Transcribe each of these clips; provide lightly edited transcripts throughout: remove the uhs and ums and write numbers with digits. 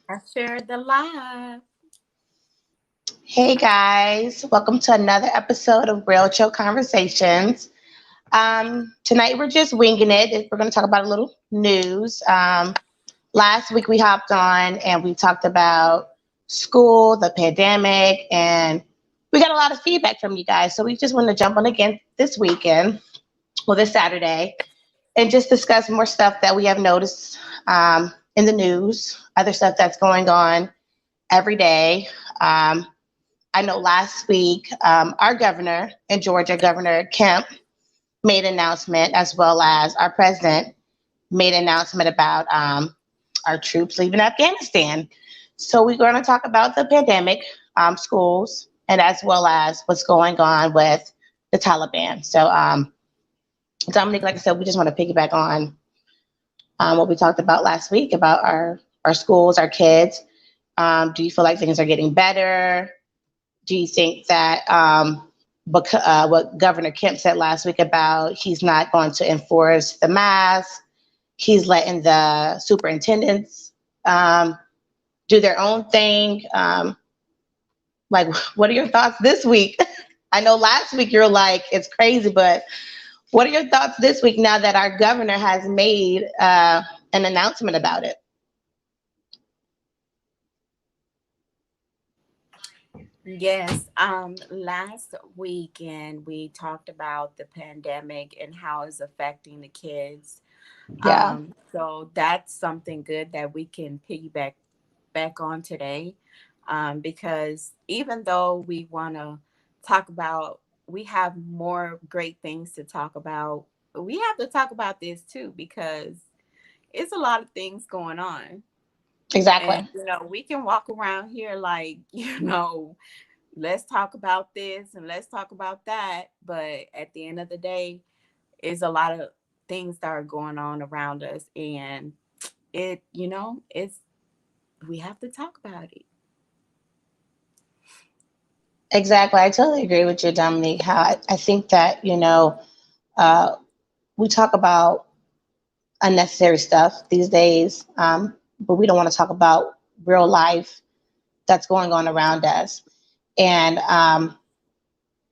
I shared the live. Hey guys, welcome to another episode of Real Chill Conversations. Tonight we're just winging it. We're going to talk about a little news. Last week we hopped on and we talked about school, the pandemic, and we got a lot of feedback from you guys. So we just wanted to jump on again this weekend, well, this Saturday, and just discuss more stuff that we have noticed in the news, other stuff that's going on every day. Um, I know last week our governor in Georgia, Governor Kemp, made an announcement, as well as our president made an announcement about our troops leaving Afghanistan. So we're going to talk about the pandemic, schools, and as well as what's going on with the Taliban. So, Dominic, like I said, we just want to piggyback on what we talked about last week about our schools, our kids. Do you feel like things are getting better? Do you think that what Governor Kemp said last week about he's not going to enforce the mask, he's letting the superintendents um, do their own thing? Like, what are your thoughts this week? I know last week you're like, it's crazy, but what are your thoughts this week now that our governor has made an announcement about it? Yes, last weekend we talked about the pandemic and how it's affecting the kids. Yeah, So that's something good that we can piggyback back on today. Because even though we want to talk about, we have more great things to talk about. We have to talk about this too because it's a lot of things going on. And exactly. we can walk around here like, let's talk about this and let's talk about that. But at the end of the day, it's a lot of things that are going on around us. And it's, we have to talk about it. Exactly. I totally agree with you, Dominique. How I think that, uh, we talk about unnecessary stuff these days, but we don't want to talk about real life that's going on around us. And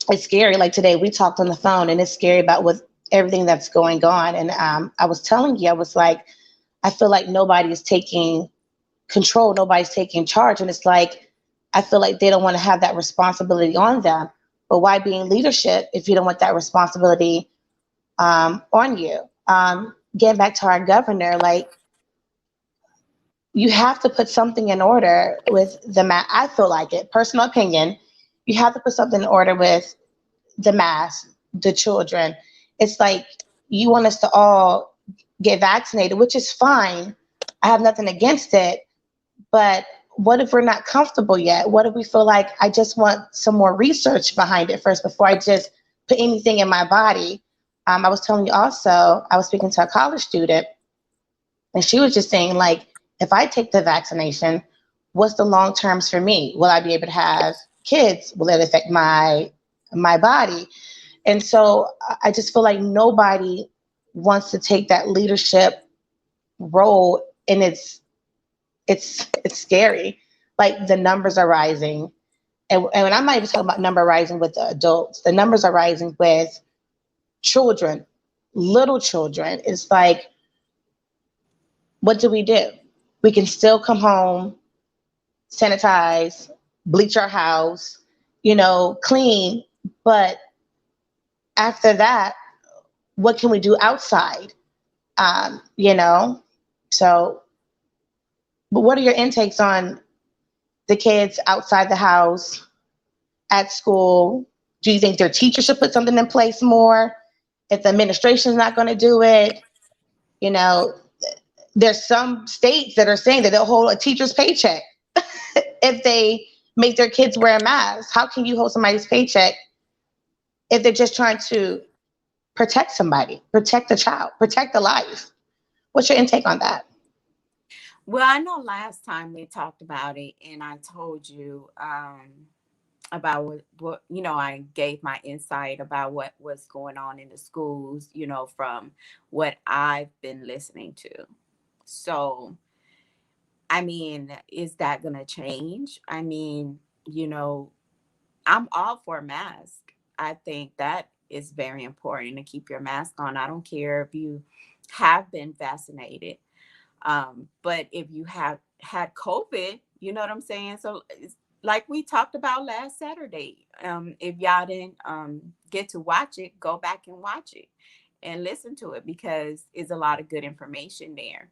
it's scary. Like today, we talked on the phone, and it's scary about with everything that's going on. And I was telling you, I was like, I feel like nobody is taking control, nobody's taking charge, and it's like I feel like they don't want to have that responsibility on them. But why be in leadership if you don't want that responsibility on you? Getting back to our governor, like you have to put something in order with I feel like it, personal opinion. You have to put something in order with the mass, the children. It's like you want us to all get vaccinated, which is fine. I have nothing against it. But what if we're not comfortable yet? What if we feel like I just want some more research behind it first before I just put anything in my body? I was telling you also, I was speaking to a college student, and she was just saying, like, if I take the vaccination, what's the long terms for me? Will I be able to have kids? Will it affect my body? And so I just feel like nobody wants to take that leadership role, and it's scary. Like the numbers are rising, and I'm not even talking about number rising with the adults. The numbers are rising with children, little children. It's like, what do we do? We can still come home, sanitize, bleach our house, clean, but after that, what can we do outside? Um, you know, so. But what are your intakes on the kids outside the house, at school? Do you think their teachers should put something in place more? If the administration is not going to do it, you know, there's some states that are saying that they'll hold a teacher's paycheck if they make their kids wear a mask. How can you hold somebody's paycheck if they're just trying to protect somebody, protect the child, protect the life? What's your intake on that? Well, I know last time we talked about it, and I told you about what I gave my insight about what was going on in the schools, from what I've been listening to. So I mean, is that going to change? I mean, I'm all for a mask. I think that is very important to keep your mask on. I don't care if you have been vaccinated. But if you have had COVID, you know what I'm saying? So it's like we talked about last Saturday. If y'all didn't get to watch it, go back and watch it and listen to it because it's a lot of good information there.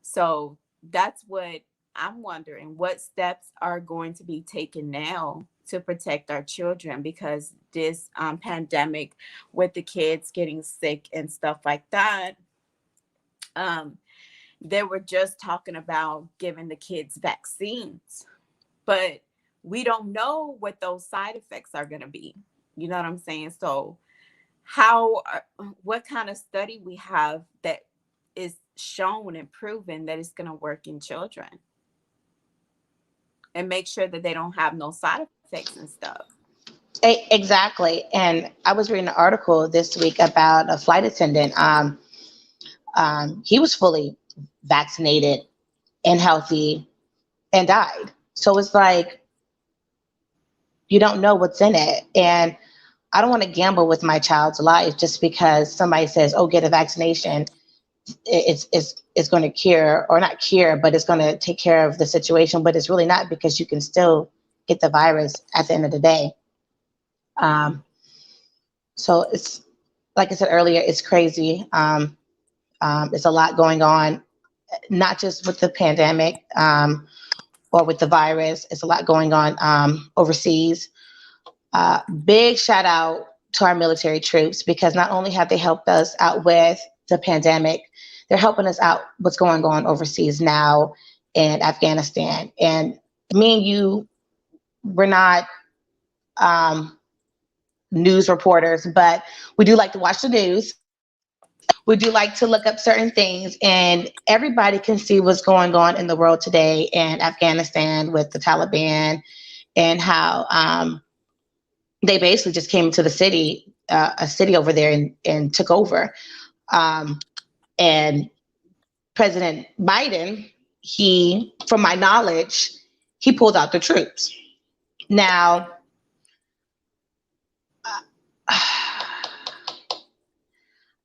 So that's what I'm wondering. What steps are going to be taken now to protect our children? Because this pandemic with the kids getting sick and stuff like that, um, they were just talking about giving the kids vaccines, but we don't know what those side effects are going to be. You know what I'm saying? So, what kind of study we have that is shown and proven that it's going to work in children and make sure that they don't have no side effects and stuff? Exactly. And I was reading an article this week about a flight attendant. He was fully vaccinated and healthy and died. So it's like you don't know what's in it. And I don't want to gamble with my child's life just because somebody says, "Oh, get a vaccination. It's going to cure or not cure, but it's going to take care of the situation." But it's really not because you can still get the virus at the end of the day. Um, so it's like I said earlier, it's crazy. It's a lot going on, not just with the pandemic or with the virus. It's a lot going on overseas. Big shout out to our military troops because not only have they helped us out with the pandemic, they're helping us out what's going on overseas now in Afghanistan. And me and you, we're not um, news reporters, but we do like to watch the news. We do like to look up certain things, and everybody can see what's going on in the world today in Afghanistan with the Taliban and how they basically just came into the city, a city over there, and took over. Um, and President Biden, from my knowledge, he pulled out the troops. Now,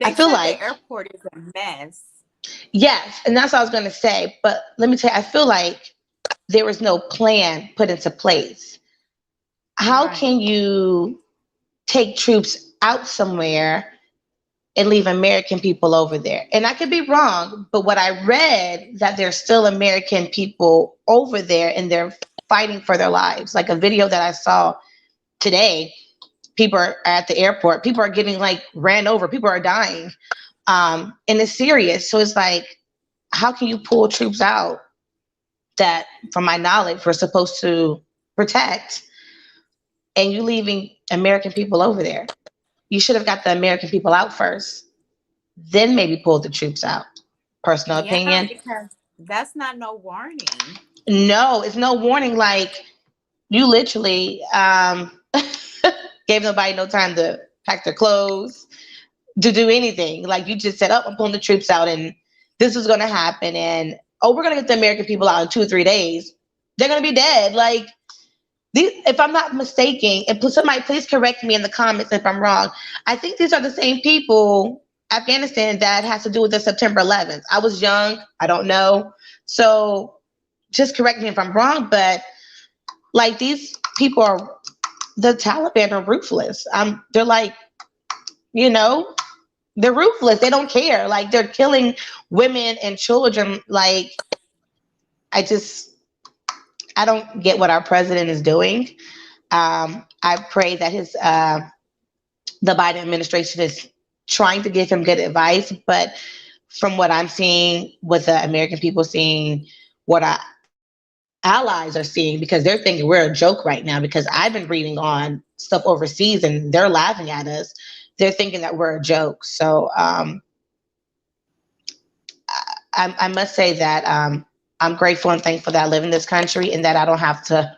I They feel said the like, airport is a mess. yes, and that's what I was going to say. But let me tell you, I feel like there was no plan put into place. How Right. can you take troops out somewhere and leave American people over there? And I could be wrong, but what I read that there's still American people over there and they're fighting for their lives. Like a video that I saw today, people are at the airport, people are getting like ran over, people are dying. And it's serious. So it's like, how can you pull troops out that, from my knowledge, we're supposed to protect and you leaving American people over there? You should have got the American people out first, then maybe pull the troops out. Personal Yeah, opinion. because that's not no warning. No, it's no warning. Like you literally gave nobody no time to pack their clothes, to do anything. Like you just said, "Oh, I'm pulling the troops out, and this is going to happen." And oh, we're going to get the American people out in 2 or 3 days. They're going to be dead. Like these, if I'm not mistaken, and somebody please correct me in the comments if I'm wrong. I think these are the same people, Afghanistan, that has to do with the September 11th. I was young. I don't know. So just correct me if I'm wrong, but like these people are, the Taliban are ruthless. They're like, you know, they're ruthless. They don't care. Like they're killing women and children. Like I just, I don't get what our president is doing. I pray that the Biden administration is trying to give him good advice, but from what I'm seeing, what the American people seeing, what our allies are seeing, because they're thinking we're a joke right now. Because I've been reading on stuff overseas, and they're laughing at us. They're thinking that we're a joke. So I must say that I'm grateful and thankful that I live in this country and that I don't have to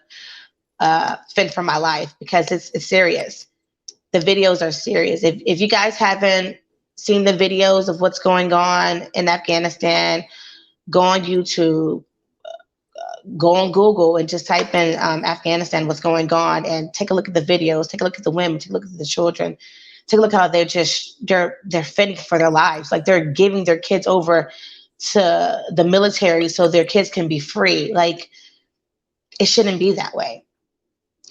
fend for my life because it's serious. The videos are serious. If you guys haven't seen the videos of what's going on in Afghanistan, go on YouTube, go on Google and just type in Afghanistan, what's going on, and take a look at the videos, take a look at the women, take a look at the children, take a look how they're fending for their lives. Like they're giving their kids over to the military so their kids can be free. Like it shouldn't be that way.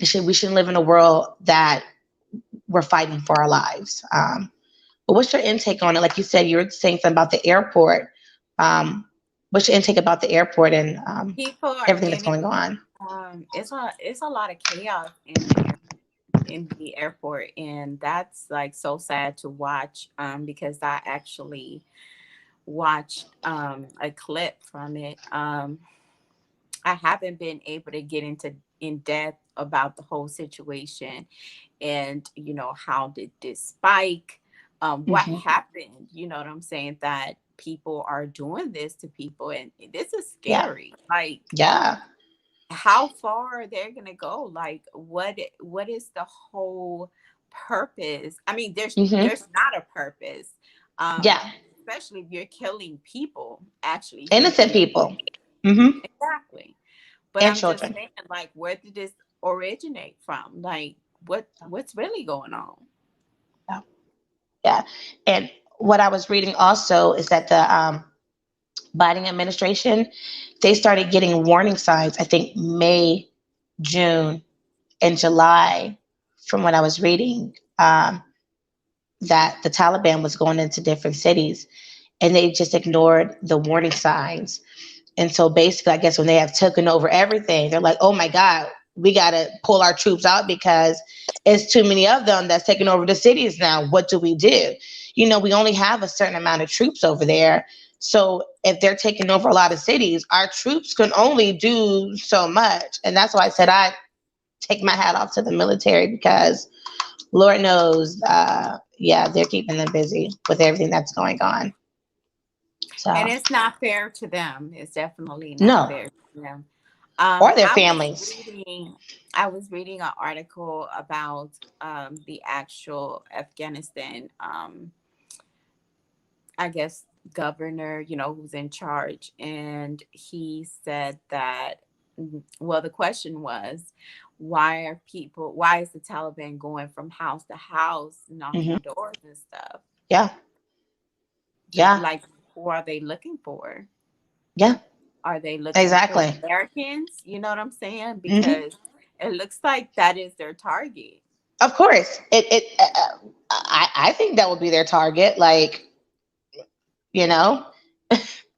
We shouldn't live in a world that we're fighting for our lives. But what's your intake on it? Like you said, you were saying something about the airport. Um, what's your intake about the airport and People are everything that's getting going on? it's a lot of chaos in there in the airport, and that's like so sad to watch because I actually watched a clip from it. I haven't been able to get into in depth about the whole situation and how did this spike, what Hmm. happened, what I'm saying, that people are doing this to people, and this is Yeah, scary. Like yeah. how far they're gonna go, like what is the whole purpose? I mean, Hmm. there's not a purpose, Yeah, especially if you're killing people, actually innocent taking their people. Hmm. exactly. But And I'm just children. saying, like, where did this originate from? Like, what's really going on? Yeah, yeah. And what I was reading also is that the Biden administration, they started getting warning signs, I think May, June, and July, from what I was reading, that the Taliban was going into different cities and they just ignored the warning signs. And so basically, I guess when they have taken over everything, they're like, oh my God, we got to pull our troops out because it's too many of them that's taking over the cities now. What do we do? We only have a certain amount of troops over there. So if they're taking over a lot of cities, our troops can only do so much. And that's why I said I take my hat off to the military because Lord knows, yeah, they're keeping them busy with everything that's going on. And So, it's not fair to them. It's definitely not no, fair to them. or their I was families. reading, I was reading an article about the actual Afghanistan, I guess, governor, who's in charge, and he said that, well, the question was, why is the Taliban going from house to house, knocking Hmm. on doors and stuff? Yeah, yeah, Like, who are they looking for? yeah, Are they looking for exactly. Americans? You know what I'm saying? Hmm. Because it looks like that is their target. Of course, I think that would be their target. Like, you know,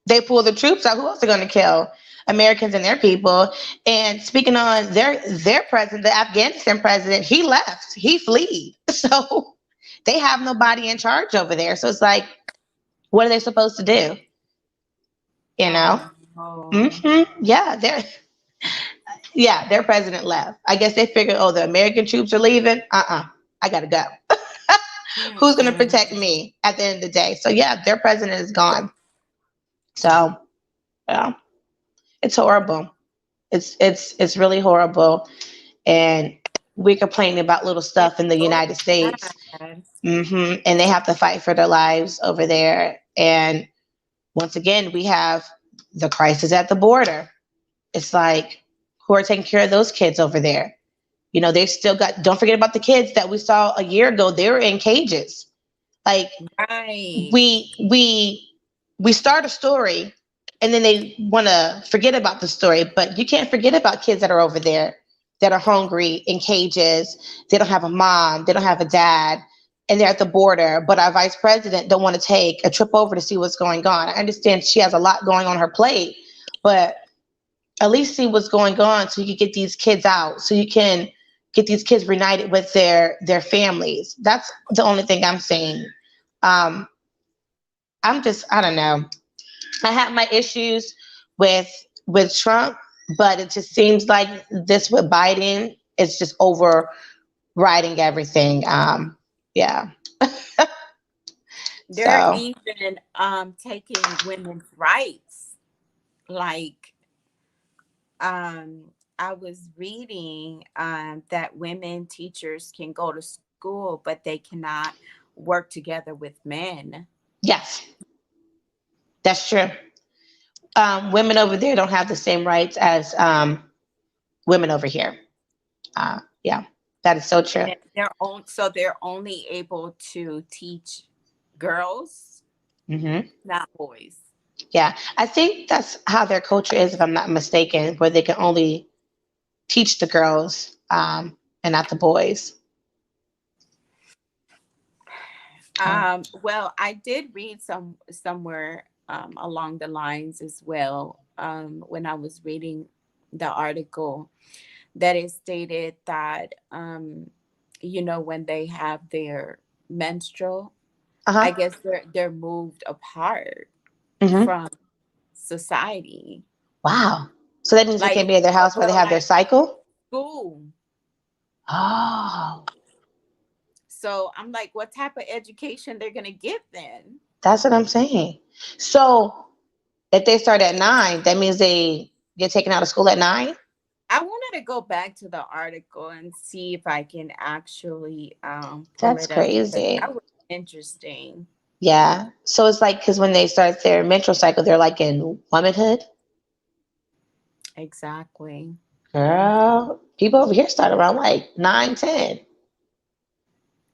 they pull the troops out. Who else are going to kill? Americans and their people. And speaking on their president, the Afghanistan president, he left. He fled. So they have nobody in charge over there. So it's like, what are they supposed to do? You know? Oh, oh. Yeah, their president left. I guess they figured, oh, the American troops are leaving. I gotta go. Who's gonna Mm-mm. protect me at the end of the day? So yeah, their president is gone. So yeah, it's horrible. It's really horrible. And we're complaining about little It's stuff in the so United States. sad. And they have to fight for their lives over there. And once again, we have the crisis at the border. It's like, who are taking care of those kids over there? They still got, don't forget about the kids that we saw a year ago. They were in cages. Like, Right. we start a story and then they want to forget about the story, but you can't forget about kids that are over there that are hungry in cages. They don't have a mom, they don't have a dad, and they're at the border, but our vice president don't want to take a trip over to see what's going on. I understand she has a lot going on her plate, but at least see what's going on so you can get these kids out, so you can get these kids reunited with their families. That's the only thing I'm saying. um I don't know. I have my issues with Trump, but it just seems like this with Biden, it's just overriding everything. Yeah. They're So even taking women's rights. Like, I was reading that women teachers can go to school, but they cannot work together with men. yes, that's true. Women over there don't have the same rights as women over here. Yeah, that is so And true. then they're only able to teach girls, Hmm. not boys. Yeah, I think that's how their culture is, if I'm not mistaken, where they can only teach the girls and not the boys. Uh, Well, I did read somewhere along the lines as well, when I was reading the article, that it stated that when they have their menstrual, I uh-huh. guess they're moved apart Hmm. from society. Wow. So that means they Like, can't be at their house where they well, have their like cycle? school. Oh, So I'm like, what type of education they're gonna get then? that's what I'm saying. So if they start at 9, that means they get taken out of school at 9? I wanted to go back to the article and see if I can actually pull That's it up, because crazy. that was interesting. Yeah. So it's like, because when they start their menstrual cycle, they're like in womanhood. Exactly. Girl, people over here start around like 9, 10.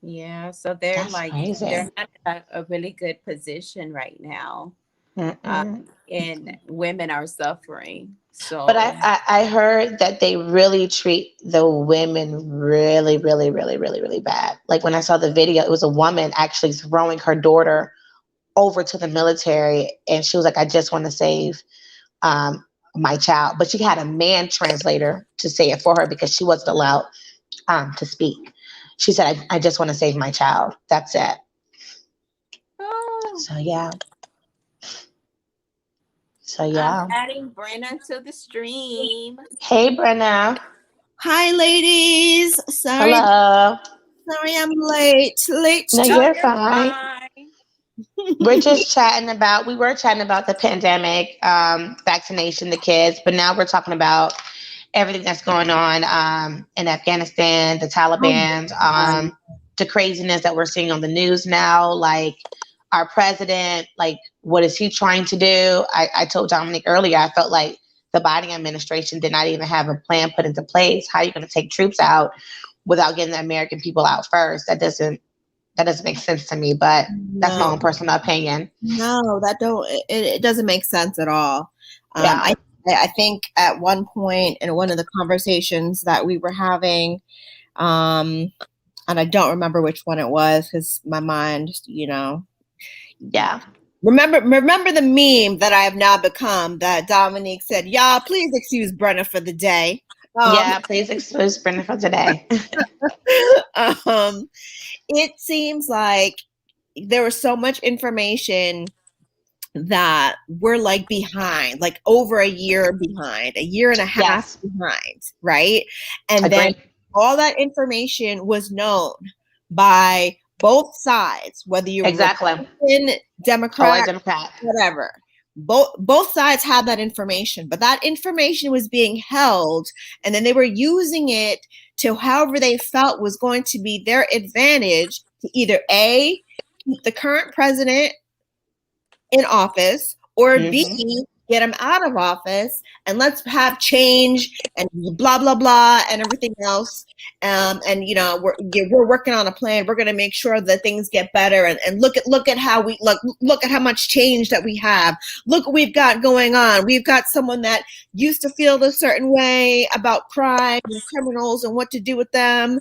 Yeah. So they're That's like crazy. they're not in a really good position right now. Mm-mm. And women are suffering. But So I heard that they really treat the women really, really, really, really, really bad. Like when I saw the video, it was a woman actually throwing her daughter over to the military, and she was like, "I just want to save my child," but she had a man translator to say it for her because she wasn't allowed to speak. She said, I just want to save my child. That's it. oh, So yeah. So I'm yeah. adding Brenna to the stream. Hey Brenna. Hi, ladies. Hello. Sorry, I'm late. Late No, No, start. you're you're fine. fine. We were chatting about the pandemic, vaccination, the kids, but now we're talking about everything that's going on in Afghanistan, the Oh, Taliban, God. the craziness that we're seeing on the news now. Like our president, like what is he trying to do? I told Dominic earlier, I felt like the Biden administration did not even have a plan put into place. How are you going to take troops out without getting the American people out first? That doesn't make sense to me, but that's my No, own personal opinion. no, that don't. It doesn't make sense at all. Um, Yeah. I I think at one point in one of the conversations that we were having, um, and I don't remember which one it was because my mind, Yeah. remember the meme that I have now become that Dominique said, "Y'all, please excuse Brenna for the day." Um, Yeah. Please excuse Brenda for today. um, it seems like there was so much information that we're like behind, like over a year behind, a year and a half Yes. behind, right? And then Agree. all that information was known by both sides, whether you're Exactly. Republican, Or a Democrat, Democrat. whatever. Both sides had that information, but that information was being held, and then they were using it to however they felt was going to be their advantage to either A, keep the current president in office, or B, Hmm. get him out of office and let's have change and blah blah blah and everything else. And we're working on a plan. We're going to make sure that things get better. And look at how we look at how much change that we have. Look what we've got going on. We've got someone that used to feel a certain way about crime and criminals and what to do with them.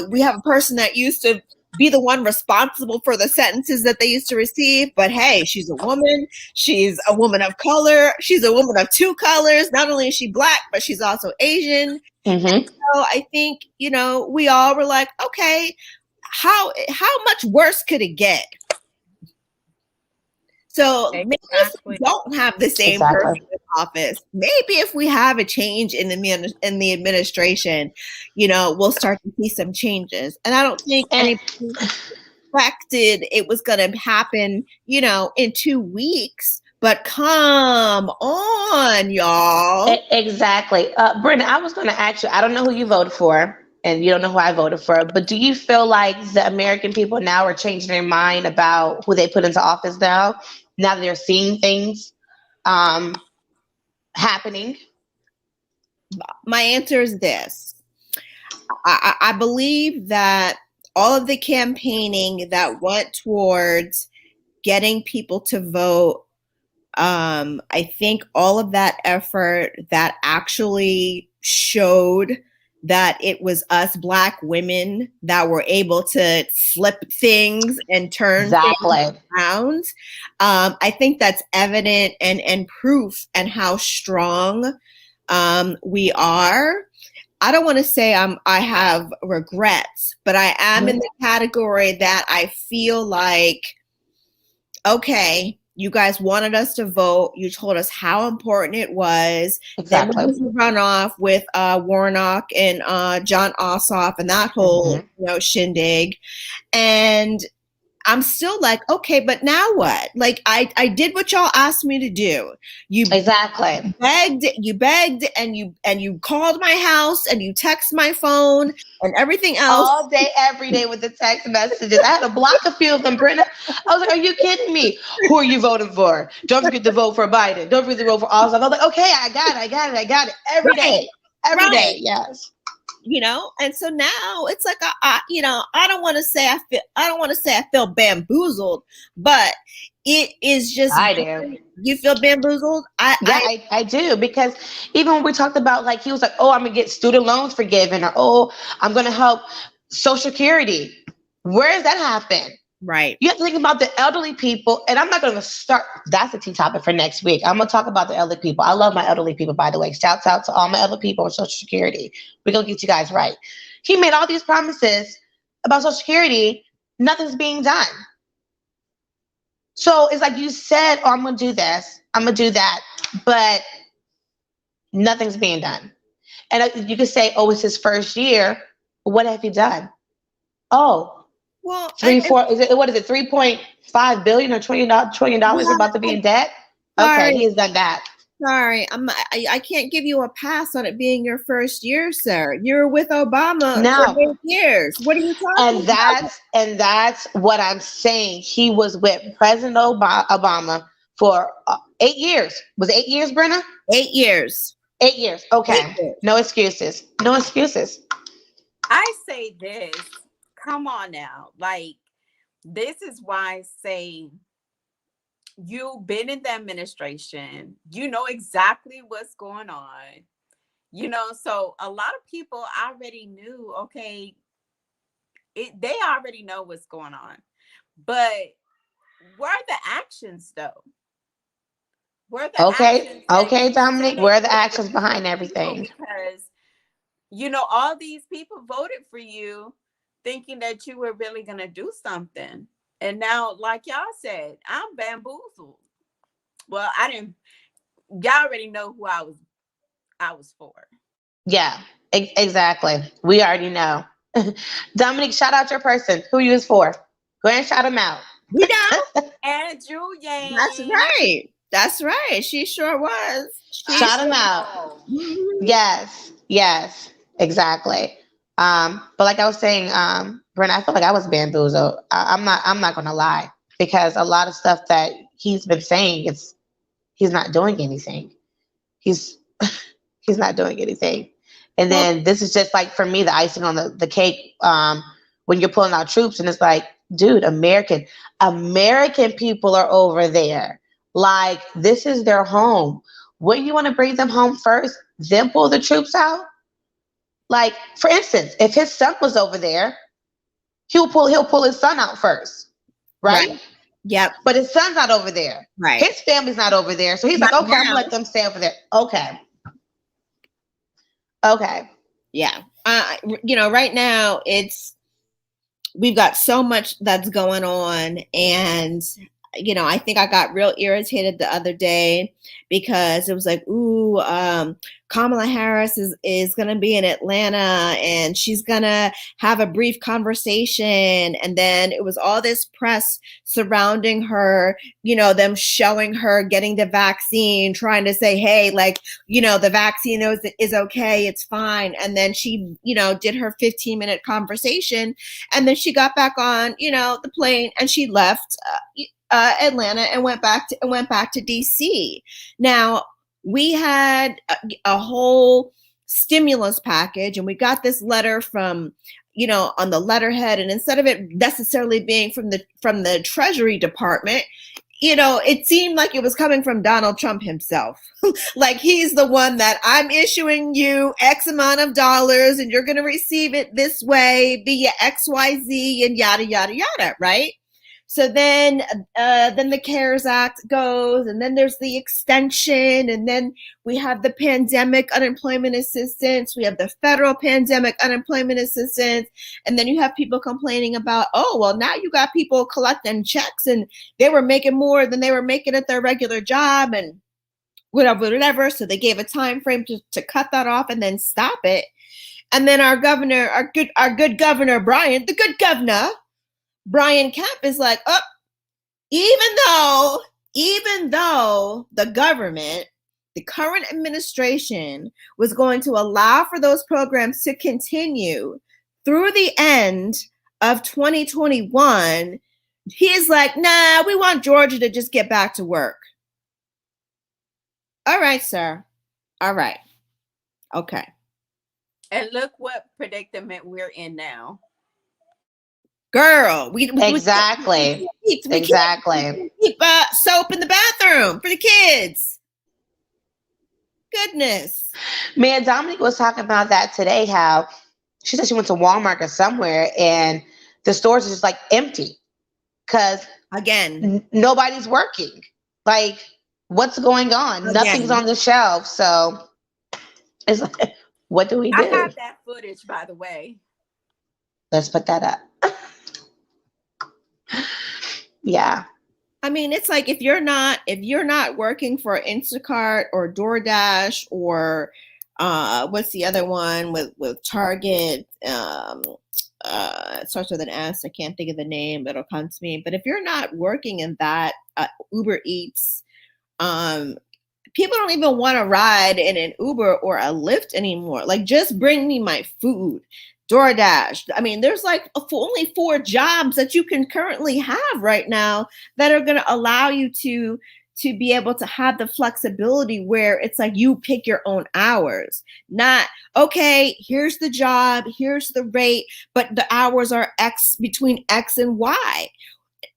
We have a person that used to be the one responsible for the sentences that they used to receive. But hey, she's a woman. She's a woman of color. She's a woman of two colors. Not only is she black, but she's also Asian. Hmm. So I think, we all were like, okay, how much worse could it get? So maybe if we Exactly. don't have the same person Exactly. in office, maybe if we have a change in the administration, we'll start to see some changes. And I don't think And anybody expected it was going to happen, in 2 weeks. But come on, y'all. exactly. Brenda, I was going to ask you, I don't know who you voted for, and you don't know who I voted for, but do you feel like the American people now are changing their mind about who they put into office now? Now that they're seeing things? happening? My answer is this. I believe that all of the campaigning that went towards getting people to vote, I think all of that effort that actually showed that it was us Black women that were able to flip things and turn Exactly. things around. I think that's evident and proof and how strong we are. I don't want to say I have regrets, but I am in the category that I feel like, okay, you guys wanted us to vote. You told us how important it was. Exactly. Then we run off with Warnock and John Ossoff and that whole shindig. And I'm still like, okay, but now what? Like, I did what y'all asked me to do. You Exactly. begged, and you called my house, and you text my phone, and everything else. All day, every day with the text messages. I had to block a few of them, Brenda. I was like, are you kidding me? Who are you voting for? Don't forget to vote for Biden. Don't forget to vote for Ossoff. I was like, okay, I got it. Every day. Every day, yes. And so now it's like I don't want to say I feel bamboozled, but it is just. I do. You feel bamboozled? I do, because even when we talked about, like, he was like, oh, I'm gonna get student loans forgiven, or oh, I'm gonna help Social Security. Where does that happen? Right. You have to think about the elderly people, and I'm not going to start. That's a tea topic for next week. I'm going to talk about the elderly people. I love my elderly people, by the way. Shouts out to all my elderly people on Social Security. We're going to get you guys right. He made all these promises about Social Security. Nothing's being done. So it's like you said, oh, I'm going to do this. I'm going to do that. But nothing's being done. And you could say, oh, it's his first year. What have you done? Oh, well, 4 is it? What is it? $3.5 billion or $20 trillion about to be in debt? Sorry. Okay, he has done that. Sorry, I can't give you a pass on it being your first year, sir. You're with Obama for 8 years. What are you talking about? And that's what I'm saying. He was with President Obama for 8 years. Was it 8 years, Brenna? 8 years. 8 years. Okay. 8 years. No excuses. No excuses. I say this. Come on now. Like, this is why I say you've been in the administration. You know exactly what's going on. So a lot of people already knew, okay, they already know what's going on. But where are the actions, though? Where are the actions? Okay, Dominique, where are the actions behind everything? Because, all these people voted for you thinking that you were really going to do something. And now, like y'all said, I'm bamboozled. Well, y'all already know who I was for. Yeah, exactly. We already know. Dominique, shout out your person. Who you was for? Go ahead and shout him out. We know. And Julian. That's right. She sure was. Shout him out. Yes, exactly. But like I was saying, Brent, I feel like I was bamboozled. I'm not gonna lie, because a lot of stuff that he's been saying, he's not doing anything. He's not doing anything. And then this is just like, for me, the icing on the cake, when you're pulling out troops, and it's like, dude, American people are over there. Like, this is their home. Wouldn't you want to bring them home first, then pull the troops out? Like, for instance, if his son was over there, he'll pull his son out first, right? Yep. But his son's not over there. Right. His family's not over there. So he's like, okay, I'm gonna let them stay over there. Okay. Yeah. Right now we've got so much that's going on, and I think I got real irritated the other day because it was like, ooh, Kamala Harris is going to be in Atlanta, and she's going to have a brief conversation. And then it was all this press surrounding her, them showing her getting the vaccine, trying to say, hey, like, the vaccine is okay, it's fine. And then she, did her 15-minute conversation, and then she got back on, the plane, and she left. Atlanta and went back to DC. Now, we had a whole stimulus package, and we got this letter from, on the letterhead, and instead of it necessarily being from the Treasury Department, it seemed like it was coming from Donald Trump himself. Like, he's the one that, I'm issuing you X amount of dollars and you're going to receive it this way via XYZ and yada, yada, yada, right? So then the CARES Act goes, and then there's the extension, and then we have the pandemic unemployment assistance, we have the federal pandemic unemployment assistance, and then you have people complaining about, oh, well, now you got people collecting checks, and they were making more than they were making at their regular job, and whatever. So they gave a time frame to cut that off and then stop it. And then our governor, our good governor, Brian, the good governor, Brian Kemp, is like, oh, even though the government, the current administration, was going to allow for those programs to continue through the end of 2021, he is like, nah, we want Georgia to just get back to work. All right, sir. All right. Okay. And look what predicament we're in now. Girl, we exactly. We keep soap in the bathroom for the kids. Goodness. Man, Dominique was talking about that today, how she said she went to Walmart or somewhere and the stores are just like empty because again, nobody's working. Like, what's going on? Again. Nothing's on the shelf. So it's like, what do we do? I have that footage, by the way. Let's put that up. Yeah. I mean, it's like if you're not working for Instacart or DoorDash or what's the other one with Target? It starts with an S. I can't think of the name. It'll come to me. But if you're not working in that, Uber Eats, people don't even want to ride in an Uber or a Lyft anymore. Like, just bring me my food. DoorDash. I mean, there's like only 4 jobs that you can currently have right now that are going to allow you to be able to have the flexibility where it's like you pick your own hours. Not, okay, here's the job, here's the rate, but the hours are X, between X and Y.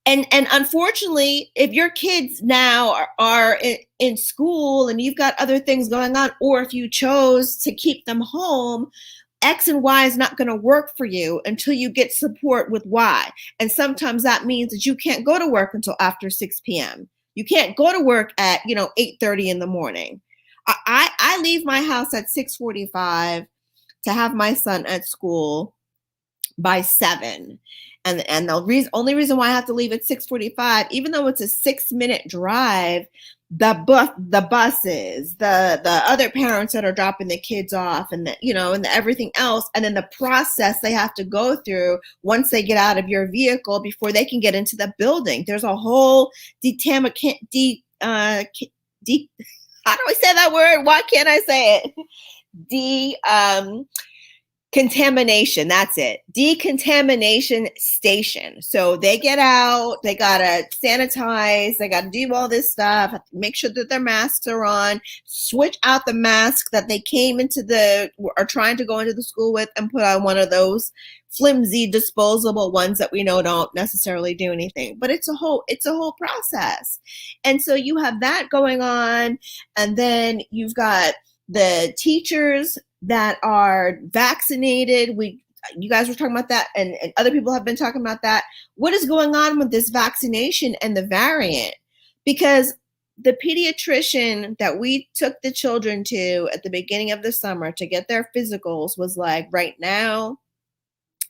And unfortunately, if your kids now are in school and you've got other things going on, or if you chose to keep them home, X and Y is not going to work for you until you get support with Y. And sometimes that means that you can't go to work until after 6 p.m. You can't go to work at, 8:30 in the morning. I leave my house at 6:45 to have my son at school by 7. And the only reason why I have to leave at 6:45, even though it's a 6-minute drive, the buses, the other parents that are dropping the kids off, and and everything else, and then the process they have to go through once they get out of your vehicle before they can get into the building. There's a whole how do I say that word? Why can't I say it? Contamination, that's it. Decontamination station. So they get out, they gotta sanitize, they gotta do all this stuff, have to make sure that their masks are on, switch out the mask that they came are trying to go into the school with, and put on one of those flimsy disposable ones that we know don't necessarily do anything. But it's a whole process. And so you have that going on, and then you've got the teachers that are vaccinated. You guys were talking about that, and other people have been talking about that. What is going on with this vaccination and the variant? Because the pediatrician that we took the children to at the beginning of the summer to get their physicals was like, right now,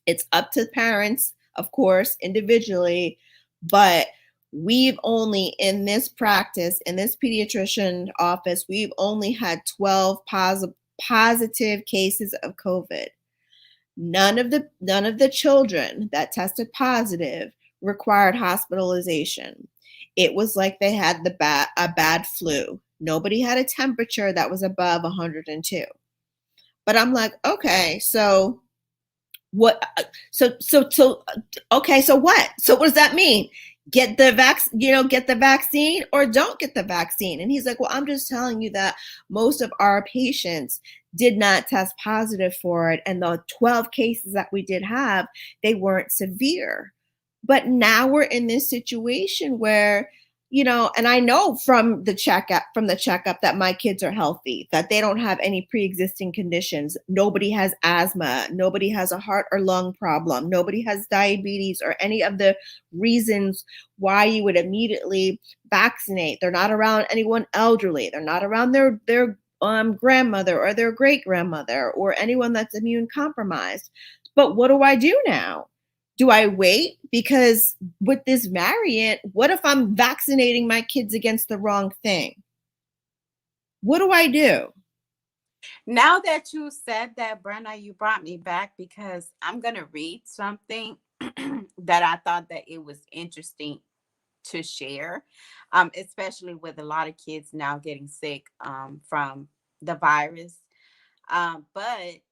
it's up to parents, of course, individually, but we've only, in this practice, in this pediatrician office, we've only had 12 positive cases of COVID. None of the children that tested positive required hospitalization. It was like they had a bad flu. Nobody had a temperature that was above 102. But I'm like, okay, so what? So okay, so what? So what does that mean? get the get the vaccine or don't get the vaccine. And he's like, well, I'm just telling you that most of our patients did not test positive for it, and the 12 cases that we did have, they weren't severe. But now we're in this situation where, and I know from the checkup that my kids are healthy, that they don't have any pre-existing conditions. Nobody has asthma, nobody has a heart or lung problem, nobody has diabetes or any of the reasons why you would immediately vaccinate. They're not around anyone elderly, they're not around their grandmother or their great grandmother or anyone that's immune compromised. But what do I do now? Do I wait? Because with this variant, what if I'm vaccinating my kids against the wrong thing? What do I do? Now that you said that, Brenna, you brought me back because I'm going to read something that I thought that it was interesting to share, especially with a lot of kids now getting sick from the virus. But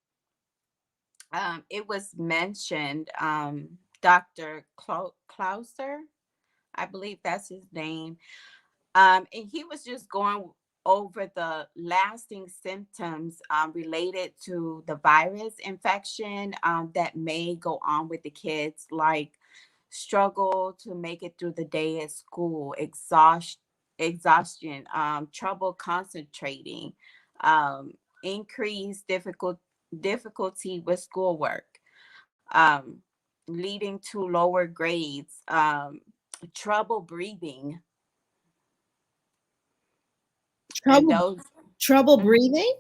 it was mentioned, Dr. Klauser, I believe that's his name. And he was just going over the lasting symptoms related to the virus infection that may go on with the kids, like struggle to make it through the day at school, exhaustion, trouble concentrating, increased difficulty with schoolwork, um, leading to lower grades, trouble breathing, and Trouble those. trouble Mhm. breathing?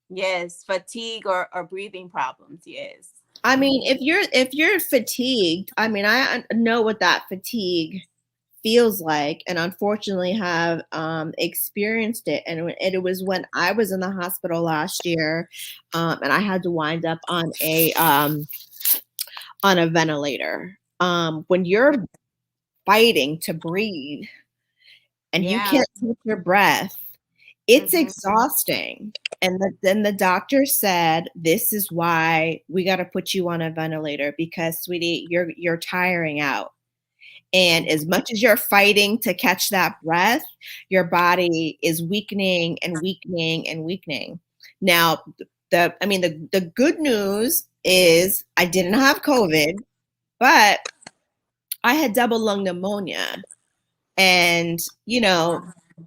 Yes, fatigue or breathing problems. Yes. I mean, Hmm. if you're fatigued, I mean, I know what that fatigue feels like, and unfortunately have experienced it. And it was when I was in the hospital last year, and I had to wind up on a ventilator. When you're fighting to breathe and you Yeah. can't take your breath, it's Hmm. exhausting. And then the doctor said, "This is why we got to put you on a ventilator, because, sweetie, you're tiring out. And as much as you're fighting to catch that breath, your body is weakening and weakening and weakening." Now, the good news is I didn't have COVID, but I had double lung pneumonia. And,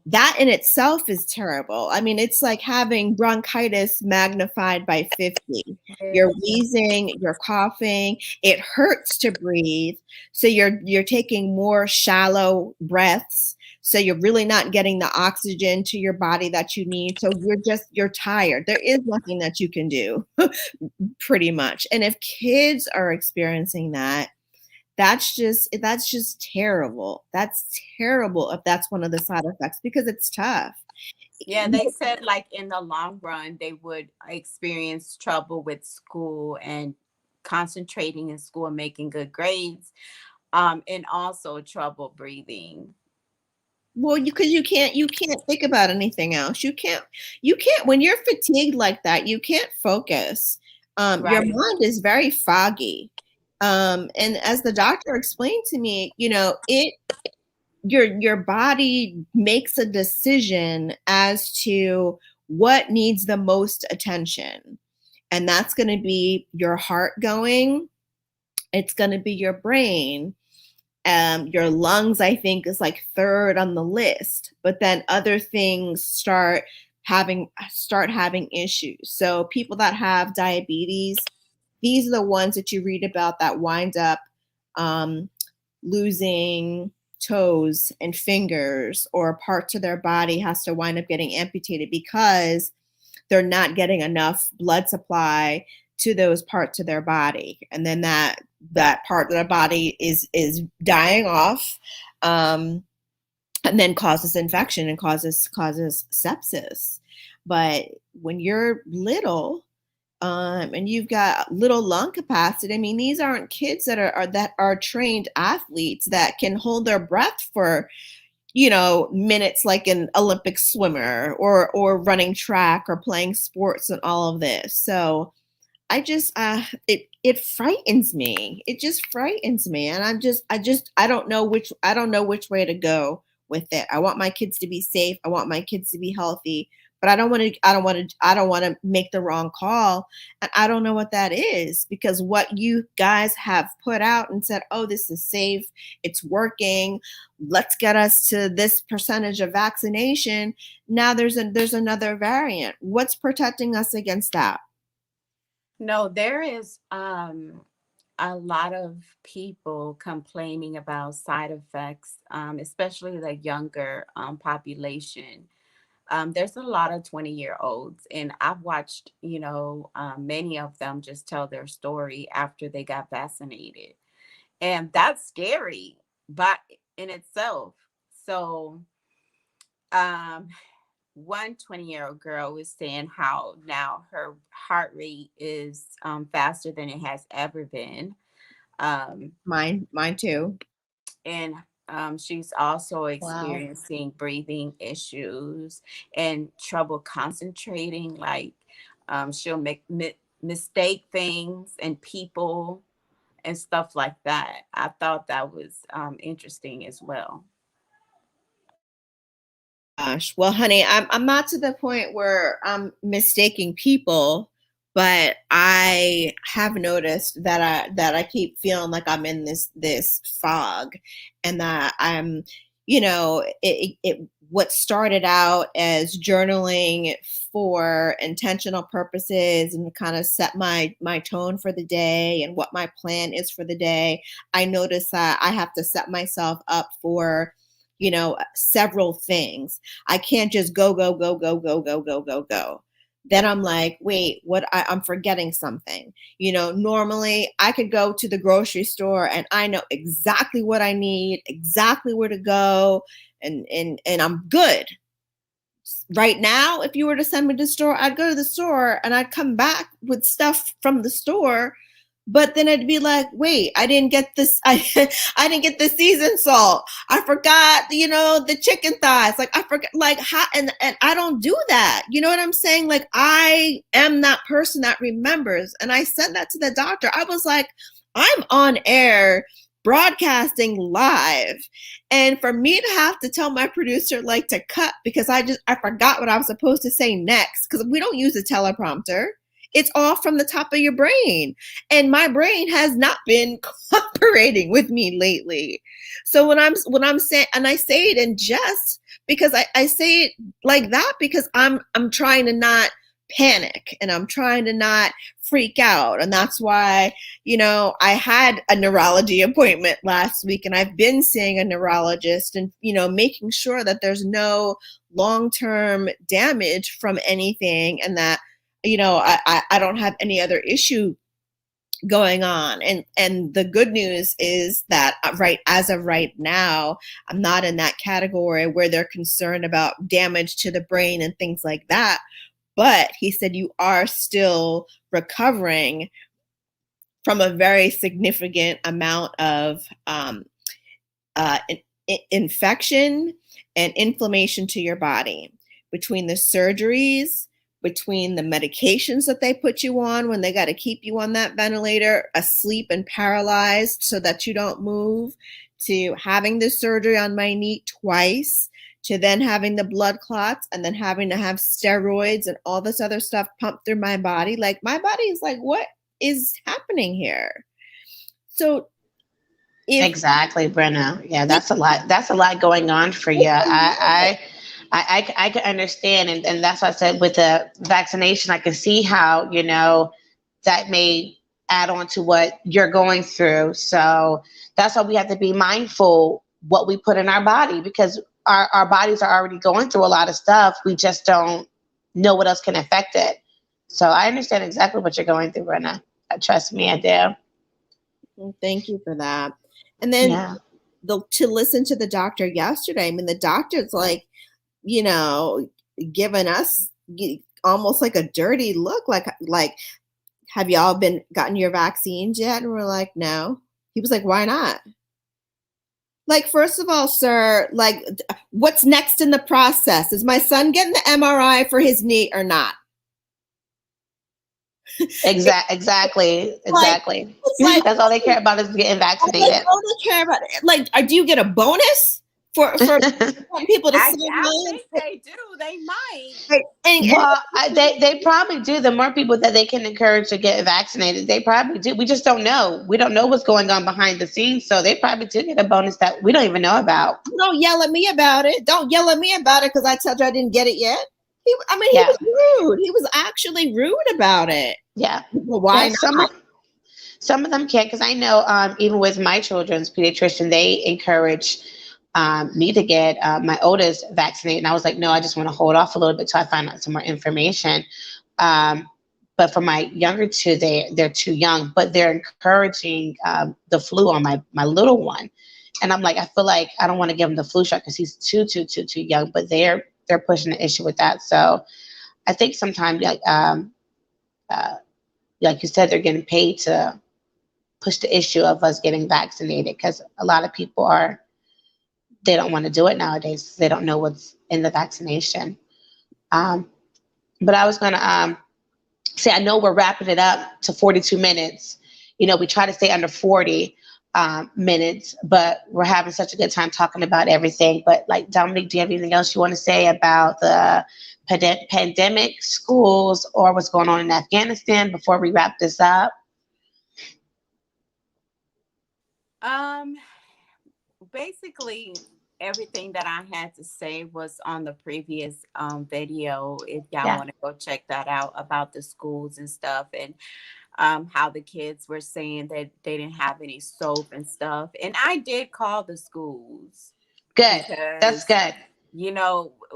that in itself is terrible. I mean, it's like having bronchitis magnified by 50. You're Yes. wheezing, you're coughing, it hurts to breathe. So you're taking more shallow breaths. So you're really not getting the oxygen to your body that you need. So you're tired. There is nothing that you can do, pretty much. And if kids are experiencing that, that's just terrible. That's terrible if that's one of the side effects, because it's tough. Yeah, they said like in the long run they would experience trouble with school and concentrating in school and making good grades, and also trouble breathing. Well, because you can't think about anything else. You can't when you're fatigued like that, you can't focus. Your Right. mind is very foggy. And as the doctor explained to me, your body makes a decision as to what needs the most attention. And that's going to be your heart going, it's going to be your brain. Your lungs, I think, is like third on the list, but then other things start having issues. So people that have diabetes, these are the ones that you read about that wind up um, losing toes and fingers, or parts of their body has to wind up getting amputated because they're not getting enough blood supply to those parts of their body, and then that part of their body is dying off, um, and then causes infection and causes sepsis. But when you're little, and you've got little lung capacity, I mean, these aren't kids that are trained athletes that can hold their breath for minutes, like an Olympic swimmer or running track or playing sports and all of this. So it frightens me. It just frightens me, and I don't know which way to go with it. I want my kids to be safe. I want my kids to be healthy, but I don't want to make the wrong call, and I don't know what that is, because what you guys have put out and said, "Oh, this is safe. It's working. Let's get us to this percentage of vaccination." Now there's another variant. What's protecting us against that? No, there is a lot of people complaining about side effects, especially the younger population. There's a lot of 20-year-olds, and I've watched, many of them just tell their story after they got vaccinated. And that's scary, but in itself. So, um, one 20-year-old girl was saying how now her heart rate is faster than it has ever been. Um, Mine too. and she's also Wow. experiencing breathing issues and trouble concentrating. Like, she'll make mistake things and people and stuff like that. I thought that was interesting as well. Gosh, well, honey, I'm not to the point where I'm mistaking people, but I have noticed that I keep feeling like I'm in this fog, and that I'm, it what started out as journaling for intentional purposes and kind of set my tone for the day and what my plan is for the day. I notice that I have to set myself up for, several things. I can't just go, go, go, go, go, go, go, go, go. Then I'm like, wait, I'm forgetting something. Normally I could go to the grocery store and I know exactly what I need, exactly where to go, and I'm good. Right now, if you were to send me to the store, I'd go to the store and I'd come back with stuff from the store. But then I'd be like, wait, I didn't get this. I didn't get the seasoned salt. I forgot, the chicken thighs. Like, I forgot, like, how, and I don't do that. You know what I'm saying? Like, I am that person that remembers. And I said that to the doctor. I was like, I'm on air broadcasting live. And for me to have to tell my producer, like, to cut because I forgot what I was supposed to say next, because we don't use a teleprompter. It's all from the top of your brain. And my brain has not been cooperating with me lately. So when I'm saying, and I say it in jest, because I say it like that because I'm trying to not panic and I'm trying to not freak out. And that's why, I had a neurology appointment last week, and I've been seeing a neurologist and, making sure that there's no long-term damage from anything, and that, I don't have any other issue going on. And the good news is that as of right now, I'm not in that category where they're concerned about damage to the brain and things like that. But he said you are still recovering from a very significant amount of infection and inflammation to your body between the surgeries, between the medications that they put you on when they got to keep you on that ventilator, asleep and paralyzed so that you don't move, to having the surgery on my knee twice, to then having the blood clots, and then having to have steroids and all this other stuff pumped through my body. Like, my body is like, what is happening here? So Exactly, Brenna. Yeah, that's a lot. That's a lot going on for you. I can understand, and that's why I said with the vaccination, I can see how that may add on to what you're going through. So that's why we have to be mindful what we put in our body, because our bodies are already going through a lot of stuff. We just don't know what else can affect it. So I understand exactly what you're going through, Brenna. Trust me, I do. Thank you for that. And then Yeah. to listen to the doctor yesterday, I mean, the doctor's like, giving us almost like a dirty look, like, have y'all gotten your vaccines yet? And we're like, no. He was like, why not? Like, first of all, sir, like, what's next in the process? Is my son getting the MRI for his knee or not? Exactly. Like, Exactly. it's like, That's all they care about is getting like, vaccinated. all they care about, like, do you get a bonus for wanting people to sign I on? think they do. They might. Right. And Well, they probably do. The more people that they can encourage to get vaccinated, they probably do. We just don't know. We don't know what's going on behind the scenes, so they probably do get a bonus that we don't even know about. don't yell at me about it. Don't yell at me about it because I told you I didn't get it yet. He Yeah, was rude. He was actually rude about it. yeah, Well, yeah. why not? Some of them can't, because I know even with my children's pediatrician, they encourage me to get my oldest vaccinated, and I was like, no, I just want to hold off a little bit till I find out some more information. Um, but for my younger two, they're too young, but they're encouraging the flu on my little one, and I'm like, I feel like I don't want to give him the flu shot because he's too young, but they're pushing the issue with that. So I think sometimes uh, like you said, they're getting paid to push the issue of us getting vaccinated, because a lot of people are, they don't want to do it nowadays. They don't know what's in the vaccination. Um, but I was going to say, I know we're wrapping it up to 42 minutes. You know, we try to stay under 40 minutes, but we're having such a good time talking about everything. But like, Dominique, do you have anything else you want to say about the pandemic, schools, or what's going on in Afghanistan before we wrap this up? Um, basically everything that I had to say was on the previous video. If y'all Yeah. want to go check that out about the schools and stuff, and how the kids were saying that they didn't have any soap and stuff. And I did call the schools Good. That's because, good.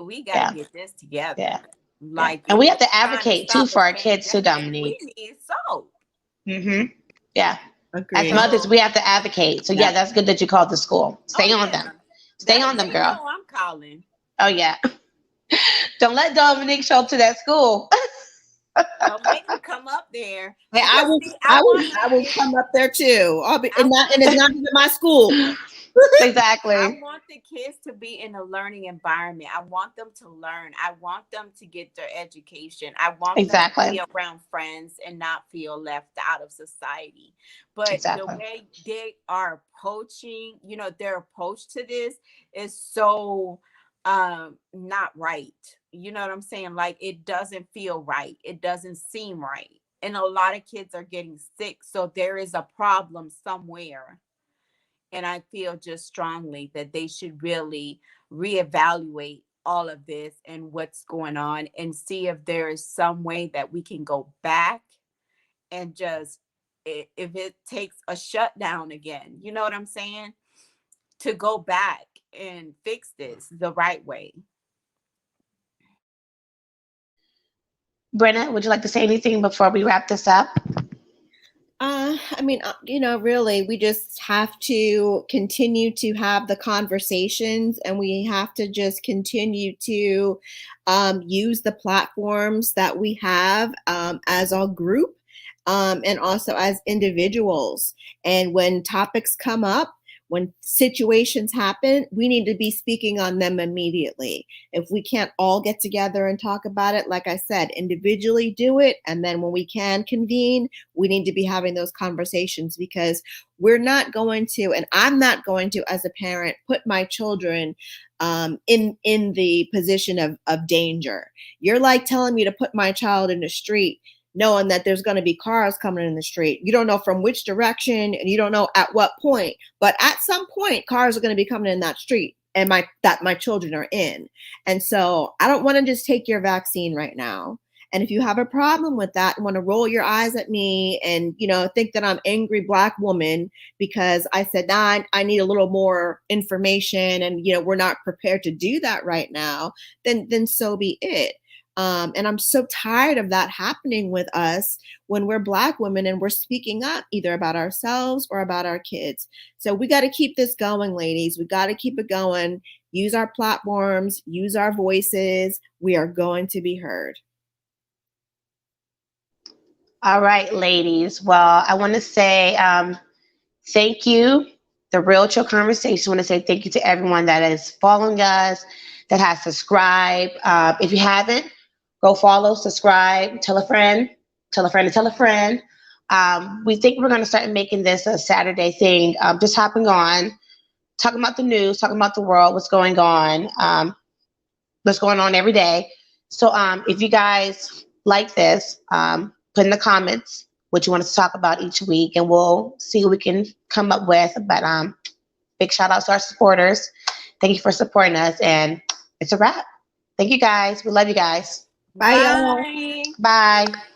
we got to Yeah. get this together. Yeah. Yeah. Like, And if we have we're to trying to advocate too stop a for our kids too, pandemic, we Dominique. need soap. Mm-hmm. Yeah. As Agreed. mothers, So, we have to advocate. So Yeah. yeah, that's good that you called the school. oh Stay on yeah, them. Stay that on them, they girl. know I'm calling. Oh yeah. Don't let Dominique show up to that school. Don't make them come up there Hey, because, see, I want I my will kids. come up there too. I'll be, I and want it's not even my school. I Exactly. want the kids to be in a learning environment. I want them to learn. I want them to get their education. I want them to Exactly. be around friends and not feel left out of society. But the Exactly. way they are approaching, their approach to this is so not right. You know what I'm saying? Like, it doesn't feel right. It doesn't seem right. And a lot of kids are getting sick, so there is a problem somewhere. And I feel just strongly that they should really reevaluate all of this and what's going on, and see if there is some way that we can go back and just, if it takes a shutdown again, you know what I'm saying? To go back and fix this the right way. Brenna, would you like to say anything before we wrap this up? I mean, really, we just have to continue to have the conversations, and we have to just continue to use the platforms that we have as a group, and also as individuals. And when topics come up, when situations happen, we need to be speaking on them immediately. If we can't all get together and talk about it, like I said, individually do it. And then when we can convene, we need to be having those conversations, because we're not going to, and I'm not going to, as a parent, put my children in the position of danger. You're like telling me to put my child in the street knowing that there's going to be cars coming in the street. You don't know from which direction, and you don't know at what point, but at some point cars are going to be coming in that street, and my children are in. And so I don't want to just take your vaccine right now. And if you have a problem with that and want to roll your eyes at me and, think that I'm angry Black woman because I said, nah, I need a little more information, and, we're not prepared to do that right now, then so be it. And I'm so tired of that happening with us when we're Black women and we're speaking up either about ourselves or about our kids. So we got to keep this going, ladies. We got to keep it going. Use our platforms, use our voices. We are going to be heard. All right, ladies. Well, I want to say thank you. The Real Chill Conversation. I want to say thank you to everyone that is following us, that has subscribed. If you haven't, go follow, subscribe, tell a friend, tell a friend to tell a friend. We think we're going to start making this a Saturday thing, just hopping on, talking about the news, talking about the world, what's going on every day. So if you guys like this, put in the comments what you want us to talk about each week, and we'll see what we can come up with. But big shout out to our supporters. Thank you for supporting us, and it's a wrap. Thank you guys. We love you guys. Bye, y'all. Bye. Bye.